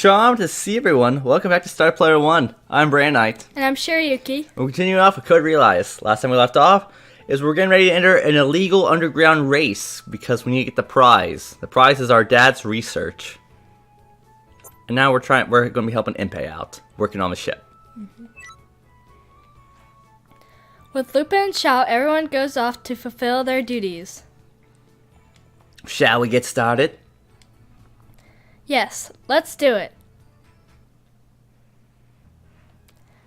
charmed to see everyone. Welcome back to Star Player 1. I'm Brandon Knight. And I'm Shirayuki. We're continuing off with Code Realize. Last time we left off is we're getting ready to enter an illegal underground race because we need to get the prize. The prize is our dad's research. And now we're going to be helping Impei out, working on the ship. With Lupin and Xiao, everyone goes off to fulfill their duties. Shall we get started? Yes, let's do it.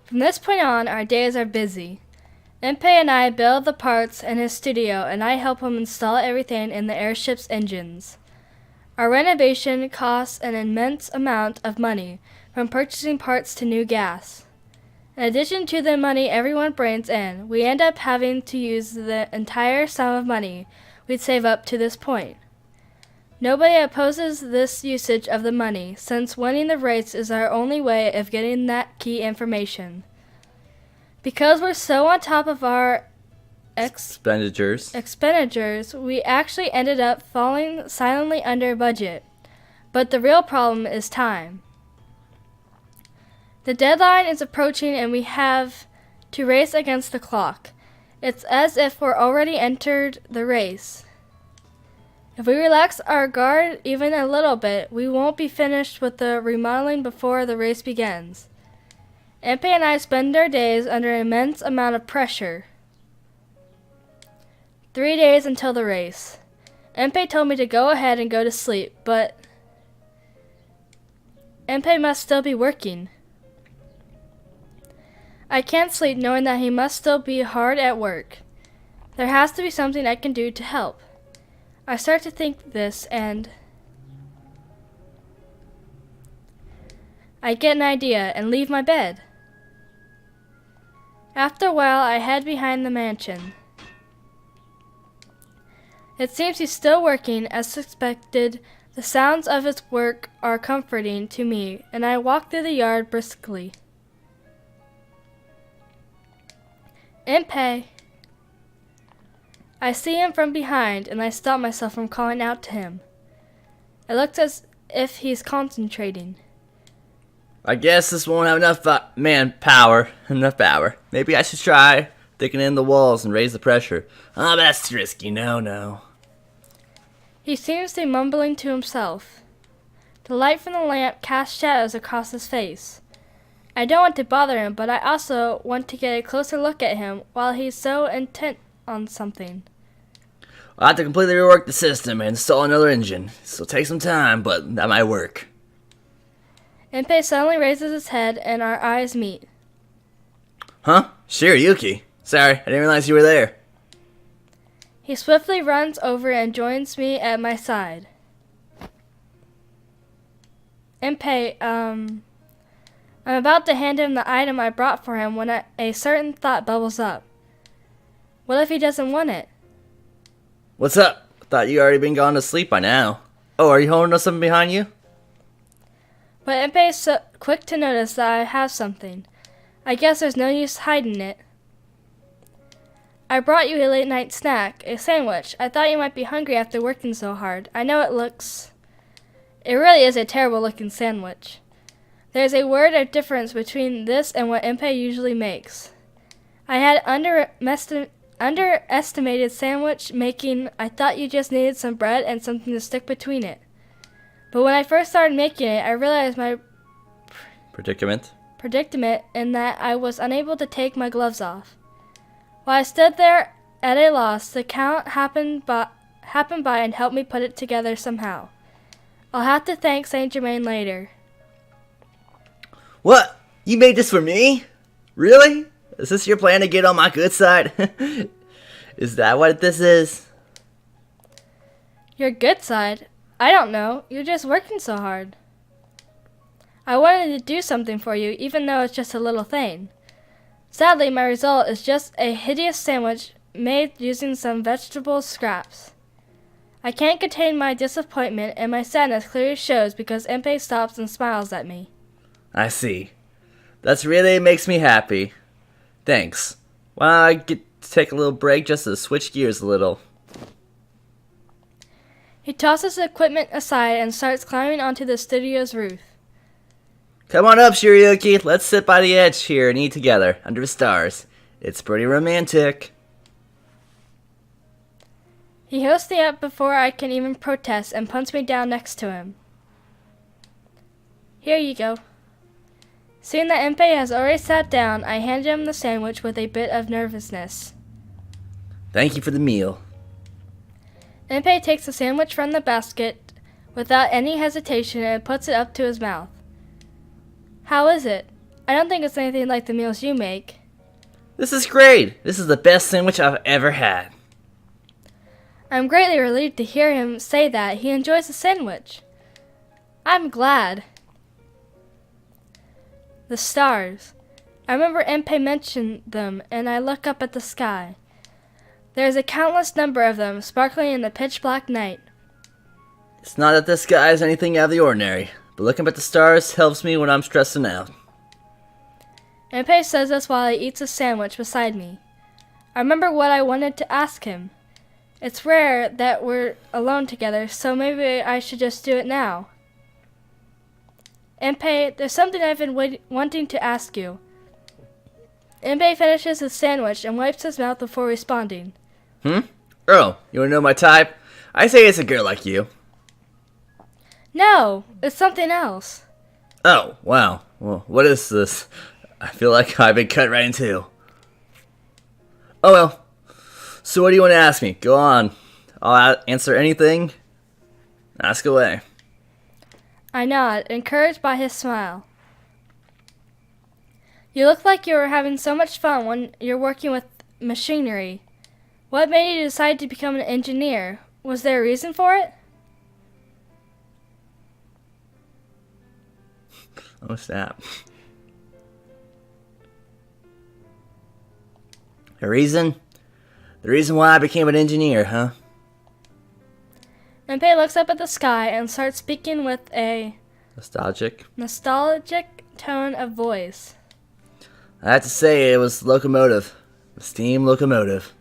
From this point on, our days are busy. Impei and I build the parts in his studio, and I help him install everything in the airship's engines. Our renovation costs an immense amount of money, from purchasing parts to new gas. In addition to the money everyone brings in, we end up having to use the entire sum of money we'd save up to this point. Nobody opposes this usage of the money, since winning the race is our only way of getting that key information. Because we're so on top of our expenditures, we actually ended up falling silently under budget. But the real problem is time. The deadline is approaching and we have to race against the clock. It's as if we're already entered the race. If we relax our guard even a little bit, we won't be finished with the remodeling before the race begins. Impei and I spend our days under an immense amount of pressure. 3 days until the race. Impei told me to go ahead and go to sleep, but Impei must still be working. I can't sleep knowing that he must still be hard at work. There has to be something I can do to help. I start to think this, and I get an idea and leave my bed. After a while, I head behind the mansion. It seems he's still working as expected. The sounds of his work are comforting to me, and I walk through the yard briskly. Impei. I see him from behind, and I stop myself from calling out to him. It looks as if he's concentrating. I guess this won't have enough power. Maybe I should try thickening the walls and raise the pressure. Oh, that's risky. No. He seems to be mumbling to himself. The light from the lamp casts shadows across his face. I don't want to bother him, but I also want to get a closer look at him while he's so intent on something. I'll have to completely rework the system and install another engine. This will take some time, but that might work. Impei suddenly raises his head and our eyes meet. Huh? Shirayuki. Sorry, I didn't realize you were there. He swiftly runs over and joins me at my side. Impei, I'm about to hand him the item I brought for him when a certain thought bubbles up. What if he doesn't want it? What's up? Thought you already been gone to sleep by now. Oh, are you holding up something behind you? But Impei is so quick to notice that I have something. I guess there's no use hiding it. I brought you a late night snack, a sandwich. I thought you might be hungry after working so hard. I know it really is a terrible looking sandwich. There's a word of difference between this and what Impei usually makes. I had underestimated sandwich making. I thought you just needed some bread and something to stick between it. But when I first started making it, I realized my predicament in that I was unable to take my gloves off. While I stood there at a loss, the Count happened by and helped me put it together somehow. I'll have to thank Saint Germain later. What? You made this for me? Really? Is this your plan to get on my good side? Is that what this is? Your good side? I don't know. You're just working so hard. I wanted to do something for you, even though it's just a little thing. Sadly, my result is just a hideous sandwich made using some vegetable scraps. I can't contain my disappointment, and my sadness clearly shows because Impei stops and smiles at me. I see. That's really makes me happy. Thanks. Why don't I get to take a little break just to switch gears a little? He tosses the equipment aside and starts climbing onto the studio's roof. Come on up, Shirayuki. Let's sit by the edge here and eat together, under the stars. It's pretty romantic. He hosts me up before I can even protest and puts me down next to him. Here you go. Seeing that Enpei has already sat down, I hand him the sandwich with a bit of nervousness. Thank you for the meal. Enpei takes the sandwich from the basket without any hesitation and puts it up to his mouth. How is it? I don't think it's anything like the meals you make. This is great. This is the best sandwich I've ever had. I'm greatly relieved to hear him say that he enjoys the sandwich. I'm glad. The stars. I remember Enpei mentioned them, and I look up at the sky. There is a countless number of them sparkling in the pitch-black night. It's not that the sky is anything out of the ordinary, but looking up at the stars helps me when I'm stressing out. Enpei says this while he eats a sandwich beside me. I remember what I wanted to ask him. It's rare that we're alone together, so maybe I should just do it now. Enpei, there's something I've been wanting to ask you. Enpei finishes his sandwich and wipes his mouth before responding. Oh, you wanna know my type? I say it's a girl like you. No, it's something else. Oh, wow. Well, what is this? I feel like I've been cut right in two. Oh well. So what do you want to ask me? Go on. I'll answer anything. Ask away. I nod, encouraged by his smile. You look like you were having so much fun when you're working with machinery. What made you decide to become an engineer? Was there a reason for it? Oh snap. The reason? The reason why I became an engineer, huh? Enpei looks up at the sky and starts speaking with a nostalgic tone of voice. I have to say it was locomotive. The steam locomotive.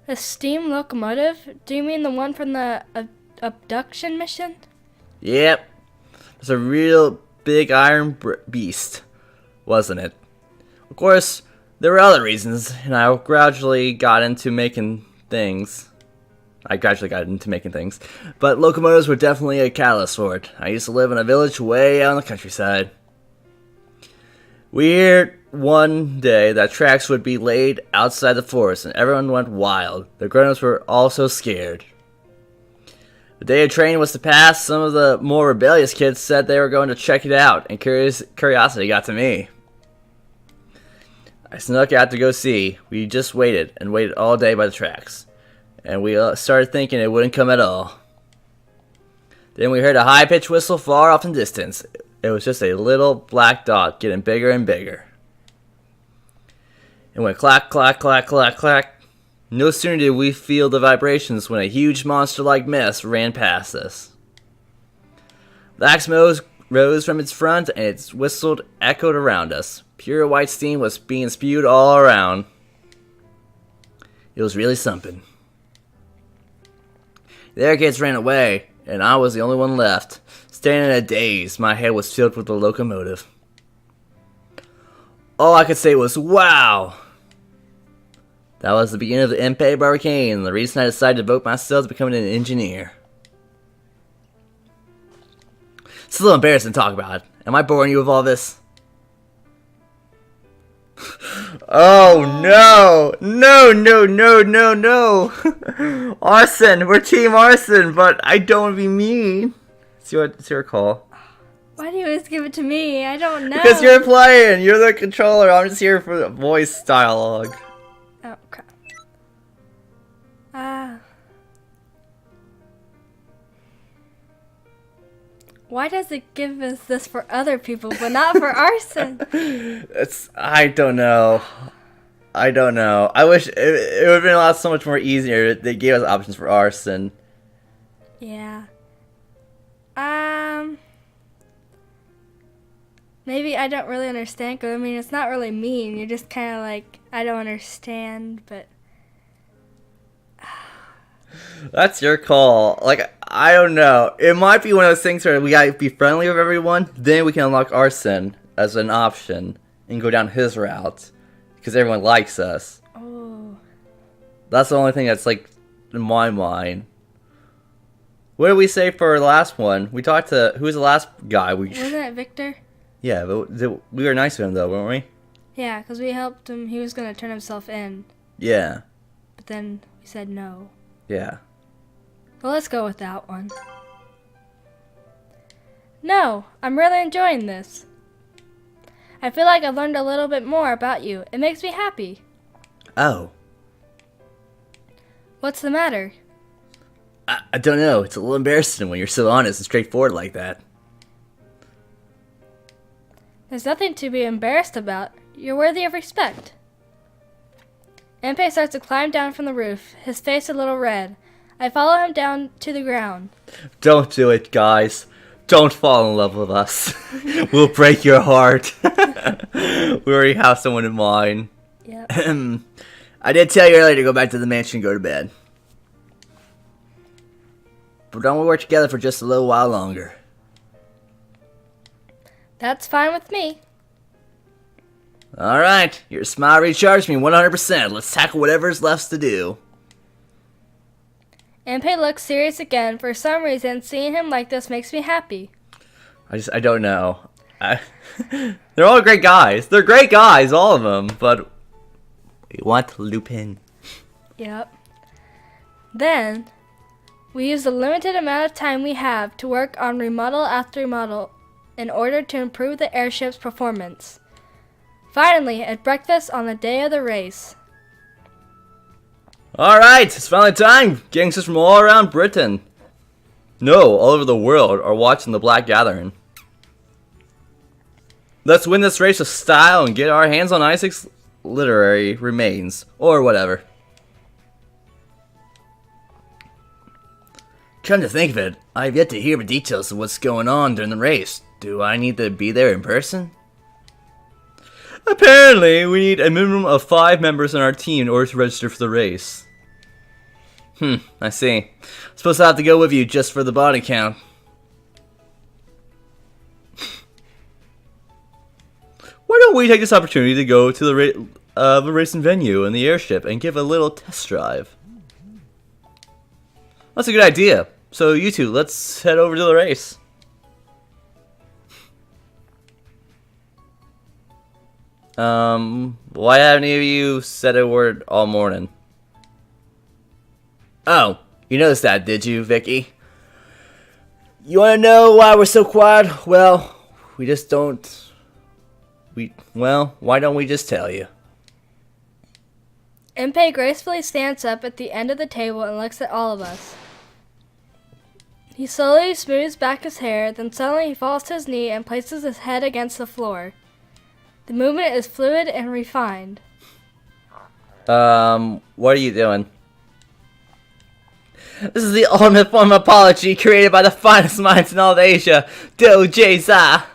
The steam locomotive? Do you mean the one from the abduction mission? Yep. It's a real big iron beast, wasn't it? Of course, there were other reasons, and I gradually got into making things. But locomotives were definitely a catalyst for it. I used to live in a village way out in the countryside. We heard one day that tracks would be laid outside the forest, and everyone went wild. The grown-ups were also scared. The day a train was to pass, some of the more rebellious kids said they were going to check it out, and curiosity got to me. I snuck out to go see. We just waited, and waited all day by the tracks. And we started thinking it wouldn't come at all. Then we heard a high-pitched whistle far off in the distance. It was just a little black dot getting bigger and bigger. It went clack, clack, clack, clack, clack. No sooner did we feel the vibrations when a huge monster-like mess ran past us. Black smoke rose from its front and its whistle echoed around us. Pure white steam was being spewed all around. It was really something. The air kids ran away, and I was the only one left. Standing in a daze, my head was filled with the locomotive. All I could say was, wow! That was the beginning of the Enpei Barbicane, and the reason I decided to devote myself to becoming an engineer. It's a little embarrassing to talk about. Am I boring you with all this? Oh no! No, no, no, no, no! Arson! We're Team Arson, but I don't want to be mean. It's your call. Why do you always give it to me? I don't know. Because you're playing! You're the controller. I'm just here for the voice dialogue. Oh, crap. Why does it give us this for other people, but not for Arson? I don't know. I wish it would have been so much more easier. They gave us options for Arson. Yeah. Maybe I don't really understand, because I mean, it's not really mean. You're just kind of like, I don't understand, but... That's your call. Like, I don't know. It might be one of those things where we gotta be friendly with everyone, then we can unlock arson as an option and go down his route. Because everyone likes us. Oh. That's the only thing that's, like, in my mind. What did we say for the last one? We talked to... Who was the last guy? Wasn't it Victor? Yeah, but we were nice to him, though, weren't we? Yeah, because we helped him. He was going to turn himself in. Yeah. But then we said no. Yeah. Well, let's go with that one. No, I'm really enjoying this. I feel like I've learned a little bit more about you. It makes me happy. Oh. What's the matter? I don't know. It's a little embarrassing when you're so honest and straightforward like that. There's nothing to be embarrassed about. You're worthy of respect. Enpei starts to climb down from the roof, his face a little red. I follow him down to the ground. Don't do it, guys. Don't fall in love with us. We'll break your heart. We already have someone in mind. Yep. I did tell you earlier to go back to the mansion and go to bed. But don't we work together for just a little while longer? That's fine with me. Alright, your smile recharged me 100%. Let's tackle whatever's left to do. Enpei looks serious again. For some reason, seeing him like this makes me happy. I don't know. They're all great guys. They're great guys, all of them. But we want Lupin. Yep. Then, we use the limited amount of time we have to work on remodel after remodel in order to improve the airship's performance. Finally, at breakfast on the day of the race. Alright, it's finally time! Gangsters from all around Britain. No, all over the world are watching the Black Gathering. Let's win this race with style and get our hands on Isaac's literary remains. Or whatever. Come to think of it, I've yet to hear the details of what's going on during the race. Do I need to be there in person? Apparently, we need a minimum of 5 members on our team in order to register for the race. I see. I'm supposed to have to go with you just for the body count. Why don't we take this opportunity to go to the racing venue in the airship and give a little test drive? That's a good idea. So you two, let's head over to the race. Why haven't any of you said a word all morning? Oh, you noticed that, did you, Vicky? You wanna know why we're so quiet? Well, we just don't... Well, why don't we just tell you? Enpei gracefully stands up at the end of the table and looks at all of us. He slowly smooths back his hair, then suddenly he falls to his knee and places his head against the floor. The movement is fluid and refined. What are you doing? This is the ultimate form of apology created by the finest minds in all of Asia. Do-Jay-za.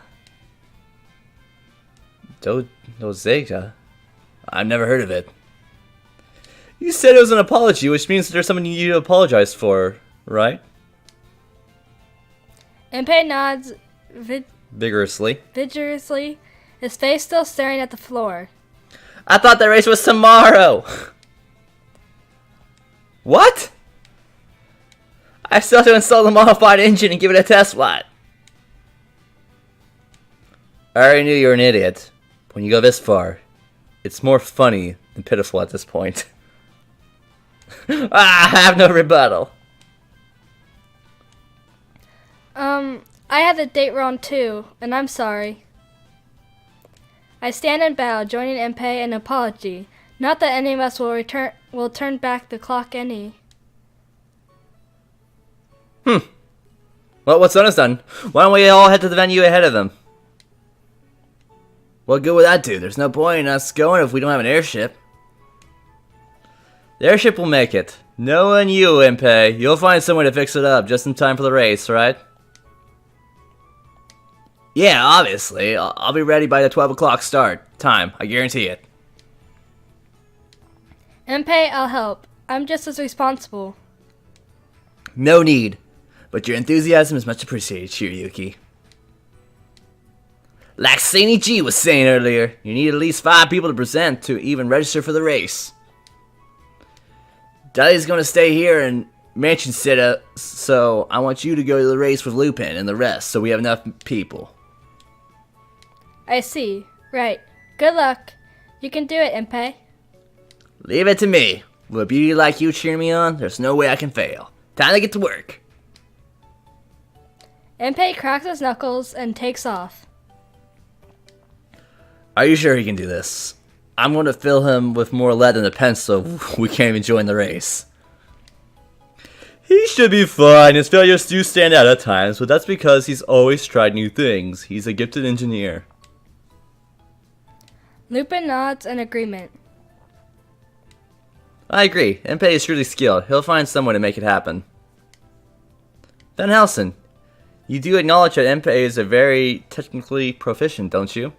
Do-Zega? I've never heard of it. You said it was an apology, which means there's something you need to apologize for, right? Enpei nods Vigorously. his face still staring at the floor. I thought the race was tomorrow! What? I still have to install the modified engine and give it a test flight. I already knew you were an idiot. When you go this far, it's more funny than pitiful at this point. I have no rebuttal. I had the date wrong too, and I'm sorry. I stand and bow, joining Enpei in an apology. Not that any of us will turn back the clock any. Well, what's done is done. Why don't we all head to the venue ahead of them? What good would that do? There's no point in us going if we don't have an airship. The airship will make it. Knowing you, Enpei, you'll find some way to fix it up just in time for the race, right? Yeah, obviously. I'll be ready by the 12 o'clock start time. I guarantee it. Enpei, I'll help. I'm just as responsible. No need. But your enthusiasm is much appreciated, Shirayuki. Like Saini G was saying earlier, you need at least 5 people to present to even register for the race. Dudley's gonna stay here in Mansion City, so I want you to go to the race with Lupin and the rest, so we have enough people. I see. Right. Good luck. You can do it, Impei. Leave it to me. With a beauty like you cheering me on, there's no way I can fail. Time to get to work. Impei cracks his knuckles and takes off. Are you sure he can do this? I'm going to fill him with more lead than a pencil. We can't even join the race. He should be fine. His failures do stand out at times, but that's because he's always tried new things. He's a gifted engineer. Lupin nods in agreement. I agree. Impei is truly skilled. He'll find someone to make it happen. Van Helsing, you do acknowledge that Impei is a very technically proficient, don't you?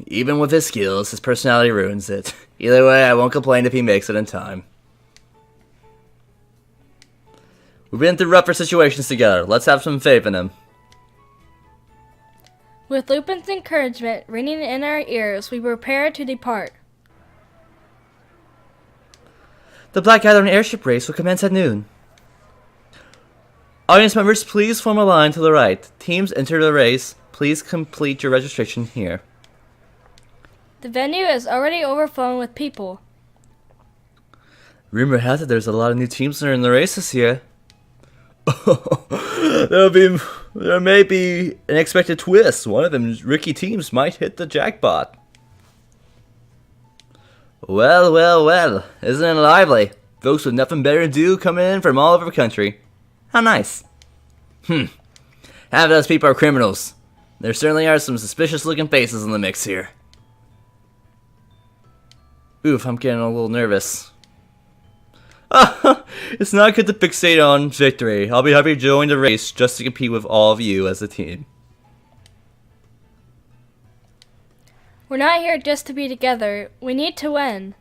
Even with his skills, his personality ruins it. Either way, I won't complain if he makes it in time. We've been through rougher situations together. Let's have some faith in him. With Lupin's encouragement ringing in our ears, we prepare to depart. The Black Gathering airship race will commence at noon. Audience members, please form a line to the right. Teams enter the race. Please complete your registration here. The venue is already overflowing with people. Rumor has it there's a lot of new teams entering the race this year. There may be an expected twist. One of them rookie teams might hit the jackpot. Well, well, well. Isn't it lively? Folks with nothing better to do coming in from all over the country. How nice. Half of those people are criminals. There certainly are some suspicious looking faces in the mix here. Oof, I'm getting a little nervous. It's not good to fixate on victory. I'll be happy to join the race just to compete with all of you as a team. We're not here just to be together. We need to win.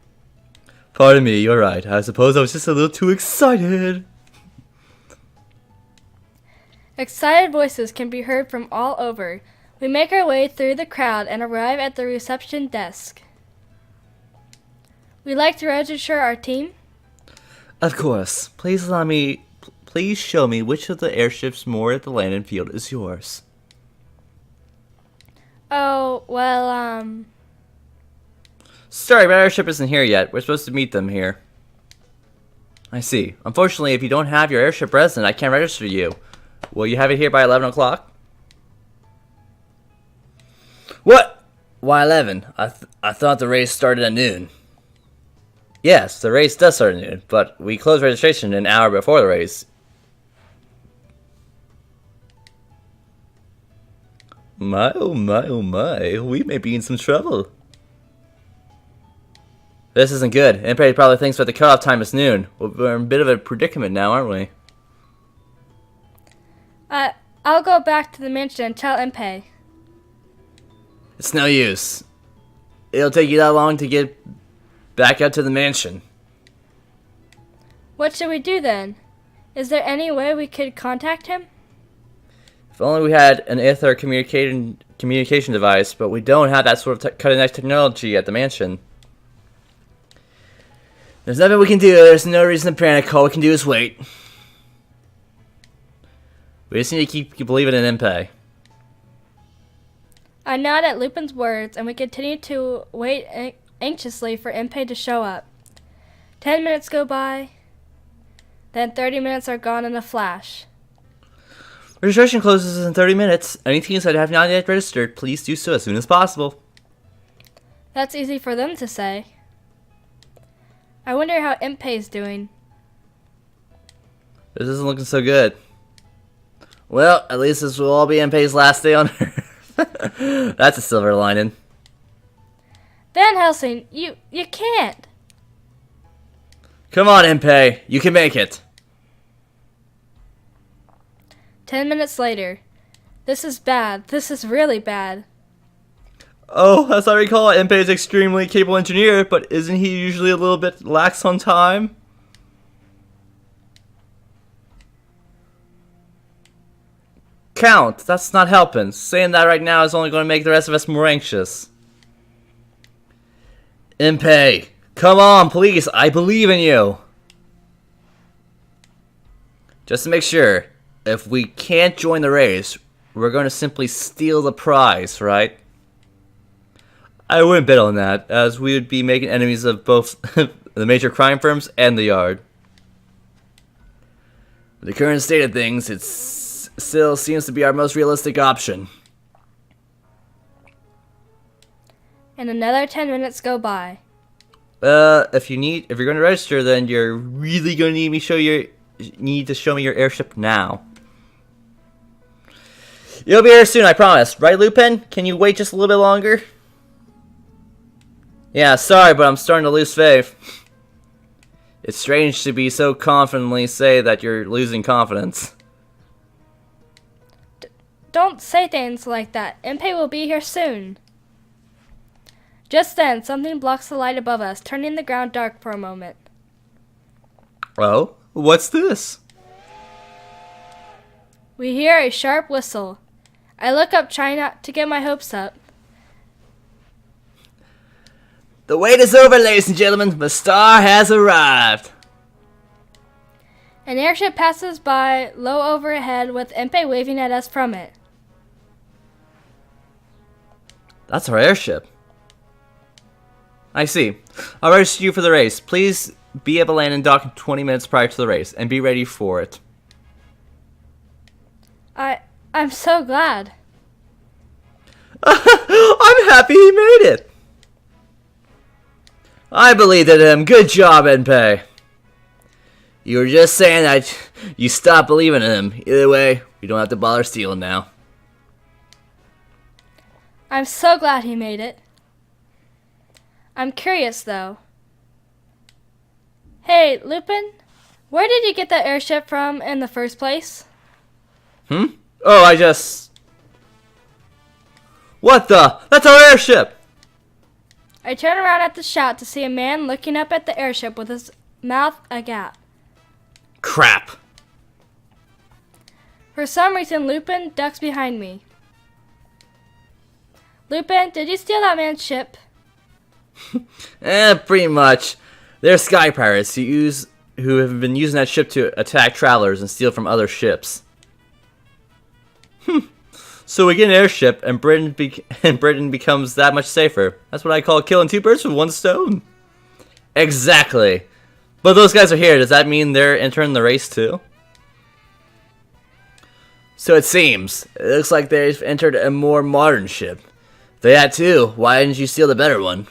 Pardon me, you're right. I suppose I was just a little too excited. Excited voices can be heard from all over. We make our way through the crowd and arrive at the reception desk. We'd like to register our team. Of course. Please show me which of the airships moored at the landing field is yours. Oh, well, Sorry, my airship isn't here yet. We're supposed to meet them here. I see. Unfortunately, if you don't have your airship present, I can't register you. Will you have it here by 11 o'clock? What? Why 11? I thought the race started at noon. Yes, the race does start at noon, but we close registration an hour before the race. My, oh my, oh my. We may be in some trouble. This isn't good. Impei probably thinks that the cutoff time is noon. We're in a bit of a predicament now, aren't we? I'll go back to the mansion and tell Impei. It's no use. It'll take you that long to get back up to the mansion. What should we do then? Is there any way we could contact him? If only we had an ether communication device, but we don't have that sort of cutting-edge technology at the mansion. There's nothing we can do. There's no reason to panic. All we can do is wait. We just need to keep believing in Impei. I nod at Lupin's words, and we continue to wait anxiously for Impei to show up. 10 minutes go by, then 30 minutes are gone in a flash. Registration closes in 30 minutes. Any teams that have not yet registered, please do so as soon as possible. That's easy for them to say. I wonder how Impei's doing. This isn't looking so good. Well, at least this will all be Impei's last day on Earth. That's a silver lining. Van Helsing, you can't. Come on, Impei. You can make it. 10 minutes later. This is bad. This is really bad. Oh, as I recall, Impei is an extremely capable engineer, but isn't he usually a little bit lax on time? count. That's not helping. Saying that right now is only going to make the rest of us more anxious. Impei, come on, please. I believe in you. Just to make sure, if we can't join the race, we're going to simply steal the prize, right? I wouldn't bet on that, as we would be making enemies of both the major crime firms and the Yard. With the current state of things, it still seems to be our most realistic option. And another 10 minutes go by. If you're going to register, then you're really going to need to show me your airship now. You'll be here soon, I promise. Right, Lupin? Can you wait just a little bit longer? Yeah, sorry, but I'm starting to lose faith. It's strange to be so confidently say that you're losing confidence. Don't say things like that. Impei will be here soon. Just then, something blocks the light above us, turning the ground dark for a moment. Oh? What's this? We hear a sharp whistle. I look up, trying not to get my hopes up. The wait is over, ladies and gentlemen. The star has arrived. An airship passes by low overhead with Impei waving at us from it. That's our airship. I see. I'll register you for the race. Please be able to land and dock 20 minutes prior to the race, and be ready for it. I'm so glad. I'm happy he made it. I believed in him. Good job, Impei. You were just saying that you stopped believing in him. Either way, we don't have to bother stealing now. I'm so glad he made it. I'm curious, though. Hey, Lupin, where did you get that airship from in the first place? Oh, What the? That's our airship! I turn around at the shout to see a man looking up at the airship with his mouth agape. Crap. For some reason, Lupin ducks behind me. Lupin, did you steal that man's ship? Pretty much. They're sky pirates who have been using that ship to attack travelers and steal from other ships. So we get an airship, and Britain becomes that much safer. That's what I call killing two birds with one stone. Exactly. But those guys are here. Does that mean they're entering the race too? So it seems. It looks like they've entered a more modern ship. If they had two, why didn't you steal the better one?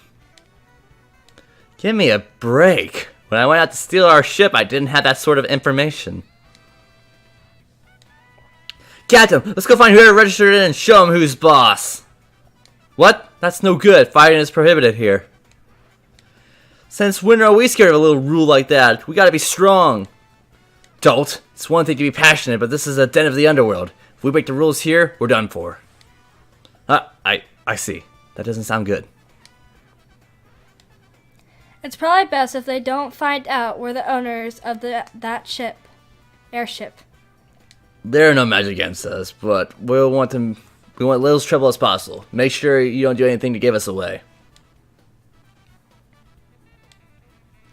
Give me a break. When I went out to steal our ship, I didn't have that sort of information. Captain, let's go find whoever registered in and show him who's boss. What? That's no good. Fighting is prohibited here. Since when are we scared of a little rule like that? We gotta be strong. Don't. It's one thing to be passionate, but this is a den of the underworld. If we break the rules here, we're done for. I see. That doesn't sound good. It's probably best if they don't find out we're the owners of that airship. There are no magic against us, but we want little trouble as possible. Make sure you don't do anything to give us away.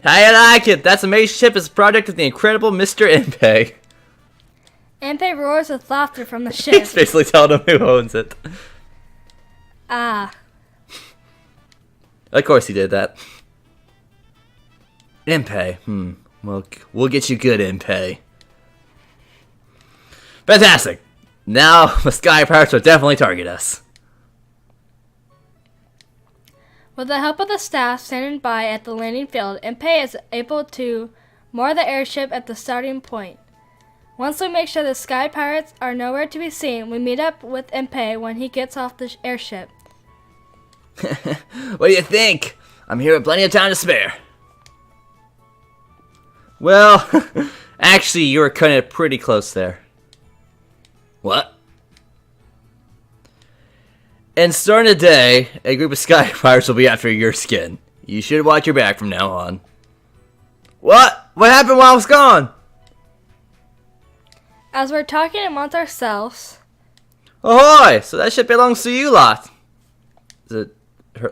I like it! That's amazing ship is a project of the incredible Mr. Impei. Impei roars with laughter from the ship. He's basically telling him who owns it. Ah. Of course he did that. Impei. Well, we'll get you good, Impei. Fantastic! Now the sky pirates will definitely target us. With the help of the staff standing by at the landing field, Impei is able to moor the airship at the starting point. Once we make sure the sky pirates are nowhere to be seen, we meet up with Impei when he gets off the airship. What do you think? I'm here with plenty of time to spare. Well, actually, you were cutting it pretty close there. What? And starting today, a group of sky pirates will be after your skin. You should watch your back from now on. What? What happened while I was gone? As we're talking amongst ourselves, Ahoy! So that ship belongs to you lot. Is it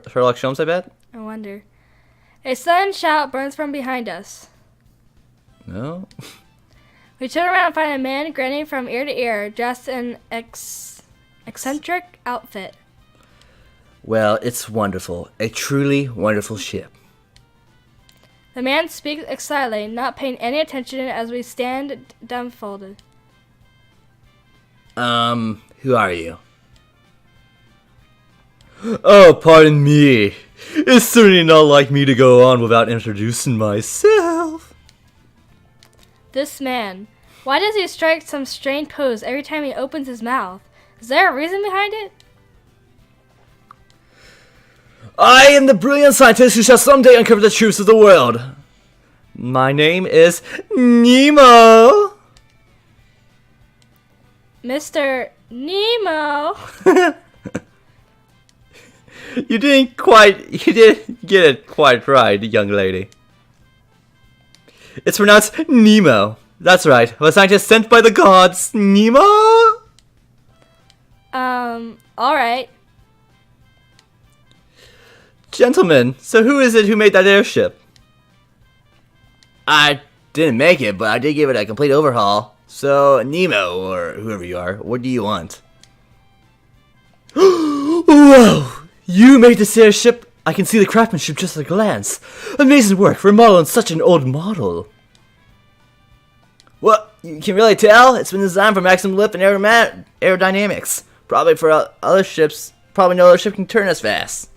Sherlock Holmes, I bet? I wonder. A sudden shout burns from behind us. No? We turn around and find a man grinning from ear to ear, dressed in eccentric outfit. Well, it's wonderful. A truly wonderful ship. The man speaks excitedly, not paying any attention as we stand dumbfounded. Who are you? Oh, pardon me. It's certainly not like me to go on without introducing myself. This man. Why does he strike some strange pose every time he opens his mouth? Is there a reason behind it? I am the brilliant scientist who shall someday uncover the truths of the world. My name is Nemo. Mr. Nemo. You didn't get it quite right, young lady. It's pronounced Nemo. That's right. I'm a scientist sent by the gods. Nemo? Alright. Gentlemen, so who is it who made that airship? I didn't make it, but I did give it a complete overhaul. So, Nemo, or whoever you are, what do you want? Whoa! You made this airship? I can see the craftsmanship just at a glance. Amazing work for modeling such an old model. Well, you can really tell? It's been designed for maximum lift and aerodynamics. Probably for other ships. Probably no other ship can turn as fast.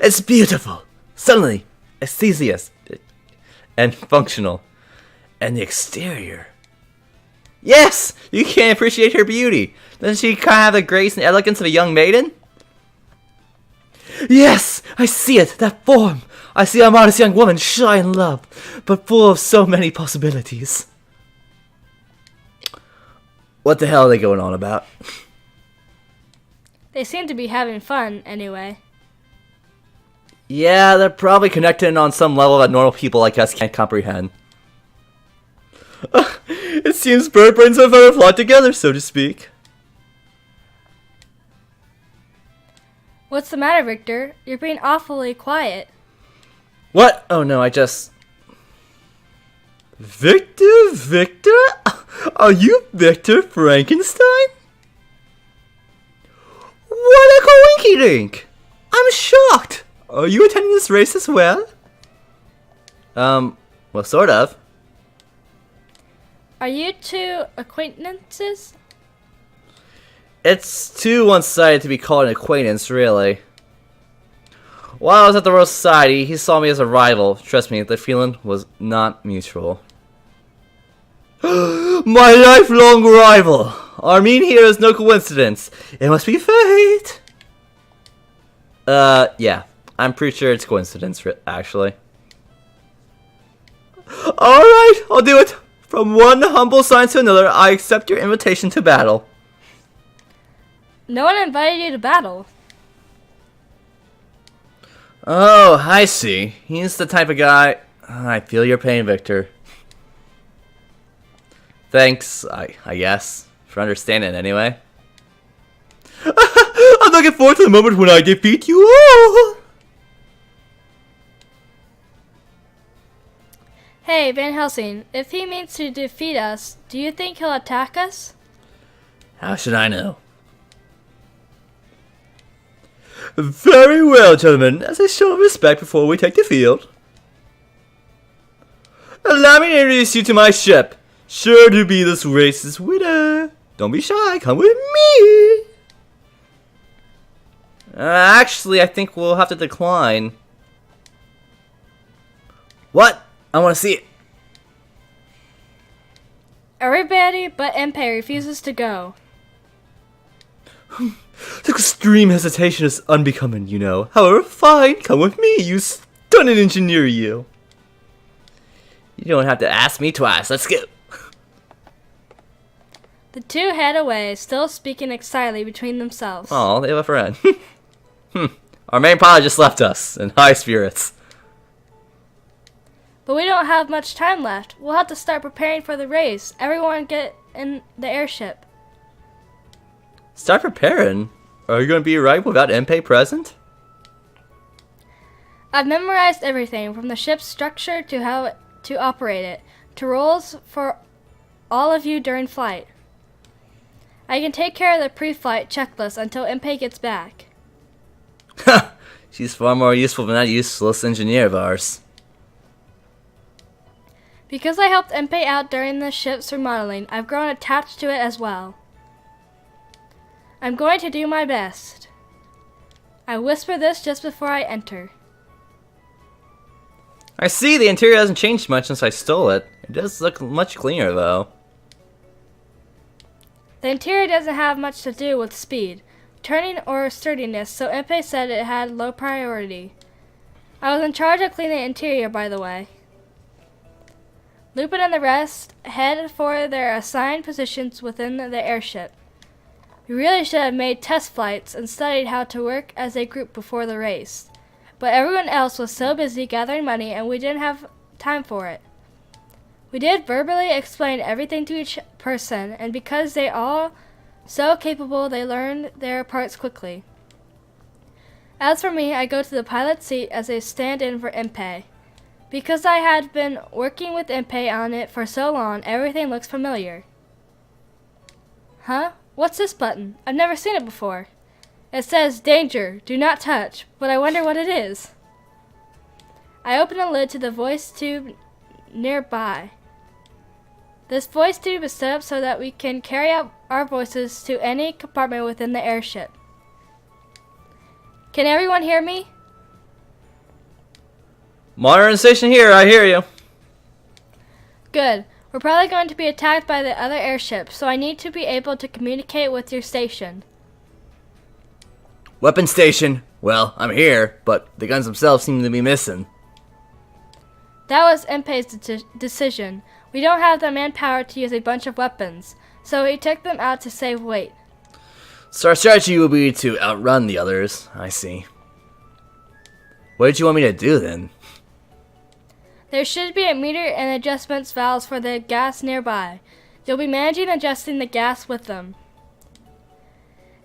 It's beautiful. Suddenly, aesthesious and functional. And the exterior. Yes! You can't appreciate her beauty. Doesn't she kind of have the grace and elegance of a young maiden? Yes! I see it! That form! I see a modest young woman shy in love, but full of so many possibilities. What the hell are they going on about? They seem to be having fun, anyway. Yeah, they're probably connected on some level that normal people like us can't comprehend. It seems bird brains have ever flocked together, so to speak. What's the matter, Victor? You're being awfully quiet. What? Oh no, I just... Victor? Are you Victor Frankenstein? What a coinky-dink! I'm shocked! Are you attending this race as well? Well, sort of. Are you two acquaintances? It's too one-sided to be called an acquaintance, really. While I was at the Royal Society, he saw me as a rival. Trust me, the feeling was not mutual. My lifelong rival! Our meeting here is no coincidence. It must be fate! Yeah. I'm pretty sure it's coincidence, actually. Alright, I'll do it! From one humble science to another, I accept your invitation to battle. No one invited you to battle. Oh, I see. He's the type of guy... I feel your pain, Victor. Thanks, I guess, for understanding anyway. I'm looking forward to the moment when I defeat you all! Hey, Van Helsing, if he means to defeat us, do you think he'll attack us? How should I know? Very well, gentlemen. As a show of respect before we take the field, allow me to introduce you to my ship. Sure to be this race's winner. Don't be shy. Come with me. Actually, I think we'll have to decline. What? I want to see it. Everybody but Empei refuses to go. The extreme hesitation is unbecoming, you know. However, fine. Come with me, you stunning engineer, you. You don't have to ask me twice. Let's go. The two head away, still speaking excitedly between themselves. Oh, they have a friend. Our main pilot just left us in high spirits. But we don't have much time left. We'll have to start preparing for the race. Everyone get in the airship. Start preparing. Are you going to be right without Enpei present? I've memorized everything from the ship's structure to how to operate it, to rules for all of you during flight. I can take care of the pre-flight checklist until Enpei gets back. She's far more useful than that useless engineer of ours. Because I helped Enpei out during the ship's remodeling, I've grown attached to it as well. I'm going to do my best. I whisper this just before I enter. I see the interior hasn't changed much since I stole it. It does look much cleaner though. The interior doesn't have much to do with speed, turning, or sturdiness, so Enpei said it had low priority. I was in charge of cleaning the interior, by the way. Lupin and the rest head for their assigned positions within the airship. We really should have made test flights and studied how to work as a group before the race. But everyone else was so busy gathering money and we didn't have time for it. We did verbally explain everything to each person, and because they all so capable, they learned their parts quickly. As for me, I go to the pilot's seat as a stand-in for Enpei. Because I had been working with Enpei on it for so long, everything looks familiar. Huh? What's this button? I've never seen it before. It says, "Danger, do not touch," but I wonder what it is. I open a lid to the voice tube nearby. This voice tube is set up so that we can carry out our voices to any compartment within the airship. Can everyone hear me? Modern station here, I hear you. Good. We're probably going to be attacked by the other airships, so I need to be able to communicate with your station. Weapon station. Well, I'm here, but the guns themselves seem to be missing. That was Enpei's decision. We don't have the manpower to use a bunch of weapons, so he took them out to save weight. So our strategy will be to outrun the others. I see. What did you want me to do then? There should be a meter and adjustments valves for the gas nearby. You'll be managing adjusting the gas with them.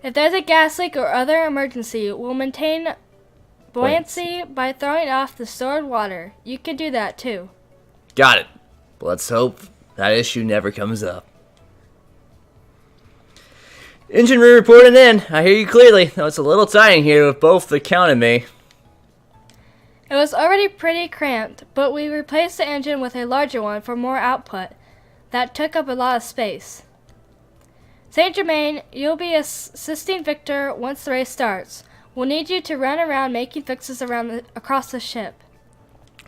If there's a gas leak or other emergency, we'll maintain buoyancy by throwing off the stored water. You can do that too. Got it. But let's hope that issue never comes up. Engine room reporting in. I hear you clearly, though it's a little tight in here with both the count and me. It was already pretty cramped, but we replaced the engine with a larger one for more output. That took up a lot of space. Saint Germain, you'll be assisting Victor once the race starts. We'll need you to run around making fixes across the ship.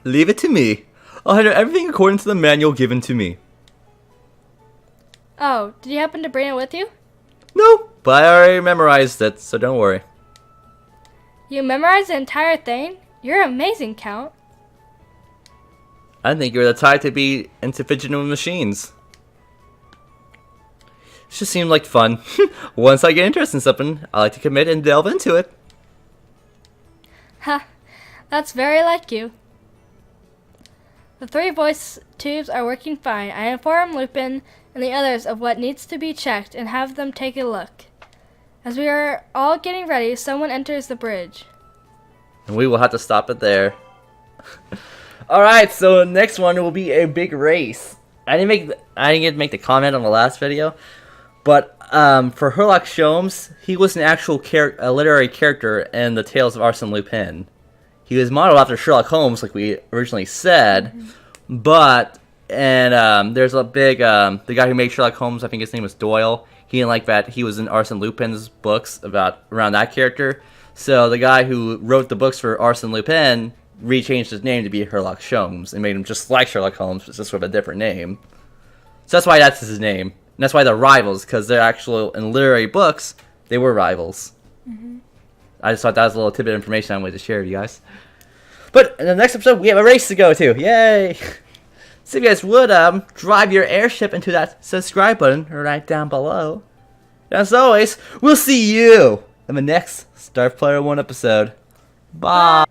Leave it to me. I'll handle everything according to the manual given to me. Oh, did you happen to bring it with you? No, but I already memorized it, so don't worry. You memorized the entire thing? You're amazing, Count. I think you're the type to be into fidgeting with machines. It just seemed like fun. Once I get interested in something, I like to commit and delve into it. Ha, that's very like you. The 3 voice tubes are working fine. I inform Lupin and the others of what needs to be checked and have them take a look. As we are all getting ready, someone enters the bridge. And we will have to stop it there. Alright, so next one will be a big race. I didn't get to make the comment on the last video, but for Sherlock Sholmes, he was an actual a literary character in the Tales of Arsène Lupin. He was modeled after Sherlock Holmes, like we originally said, but there's a big the guy who made Sherlock Holmes, I think his name was Doyle. He didn't like that he was in Arsène Lupin's books around that character. So the guy who wrote the books for Arsène Lupin rechanged his name to be Sherlock Sholmes and made him just like Sherlock Holmes, but just with a different name. So that's why that's his name. And that's why they're rivals, because they're actual, in literary books, they were rivals. I just thought that was a little tidbit of information I wanted to share with you guys. But in the next episode, we have a race to go to. Yay! So if you guys would drive your airship into that subscribe button right down below. As always, we'll see you in the next Star Player 1 episode. Bye!